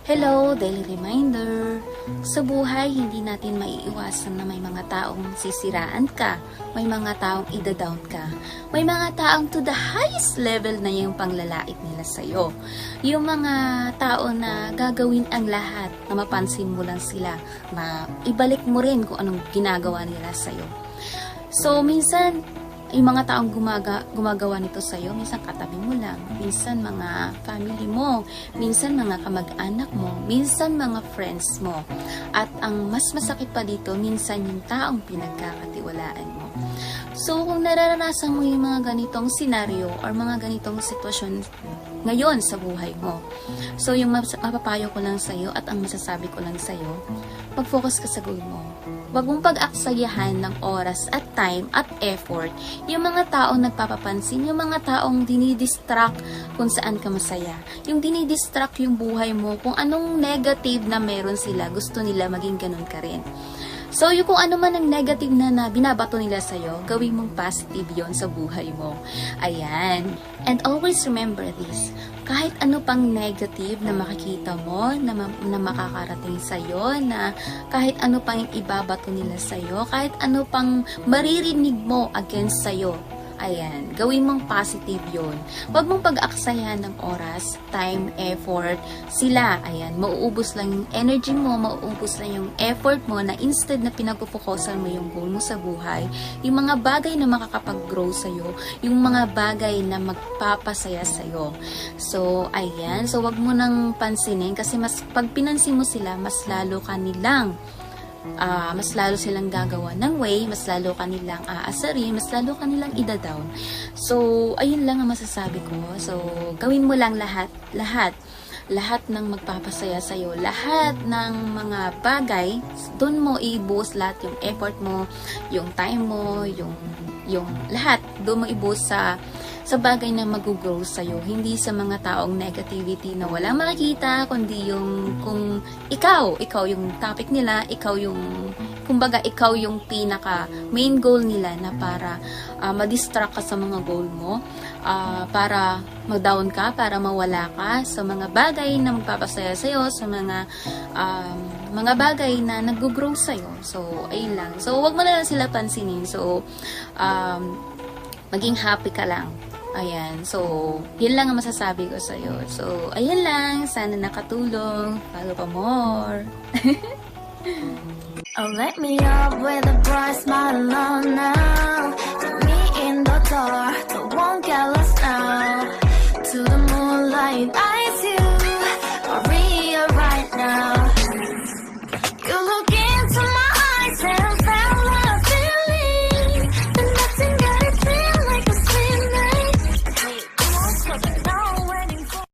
Hello, daily reminder. Sa buhay, hindi natin maiiwasan na may mga taong sisiraan ka, may mga taong ida-down ka, may mga taong to the highest level na yung panglalait nila sa'yo. Yung mga tao na gagawin ang lahat na mapansin mo lang sila, ibalik mo rin kung anong ginagawa nila sa'yo. So, minsan, yung mga taong gumagawa nito sa'yo, minsan katabi mo lang, minsan mga family mo, minsan mga kamag-anak mo, minsan mga friends mo. At ang mas masakit pa dito, minsan yung taong pinagkakatiwalaan mo. So, kung nararanasan mo yung mga ganitong senaryo or mga ganitong sitwasyon ngayon sa buhay mo, so yung mapapayo ko lang sa'yo at ang masasabi ko lang sa'yo, mag-focus ka sa goal mo. Huwag mong pag-aksayahan ng oras at time at effort yung mga taong nagpapapansin, yung mga taong dinidistract kung saan ka masaya. Yung dinidistract yung buhay mo, kung anong negative na meron sila, gusto nila maging ganun ka rin. So, yung kung ano man ang negative na binabato nila sa'yo, gawin mong positive yon sa buhay mo. Ayan. And always remember this. Kahit ano pang negative na makikita mo, na makakarating sa'yo, na kahit ano pang ibabato nila sa'yo, kahit ano pang maririnig mo against sa'yo, ayan, gawin mong positive yon. Huwag mong pag-aksayahan ng oras, time, effort, sila, ayan, mauubos lang yung energy mo, mauubos lang yung effort mo na instead na pinagpupukosan mo yung goal mo sa buhay, yung mga bagay na makakapag-grow sa'yo, yung mga bagay na magpapasaya sa'yo. So, ayan, so wag mo nang pansinin kasi mas pag pinansin mo sila, mas lalo silang gagawa ng way, mas lalo kanilang aasarin, mas lalo kanilang ida-down. So, ayun lang ang masasabi ko. So, gawin mo lang lahat ng magpapasaya sa'yo, lahat ng mga bagay, doon mo ibuhos lahat yung effort mo, yung time mo, yung lahat, doon mo ibuhos sa bagay na mag-grow sa'yo, hindi sa mga taong negativity na walang makikita, kundi kung ikaw yung topic nila, ikaw yung pinaka main goal nila na para ma-distract ka sa mga goal mo, para mag-down ka, para mawala ka sa mga bagay na magpapasaya sa'yo, sa mga bagay na nag-grow sa'yo. So, ayun lang. So, wag mo na lang sila pansinin. So, maging happy ka lang. Ayan. So, yun lang ang masasabi ko sa'yo. So, ayan lang. Sana nakatulong. Follow pa more. Oh, let me up with a bright smile on now. Put me in the dark, but won't get lost now. To the moonlight.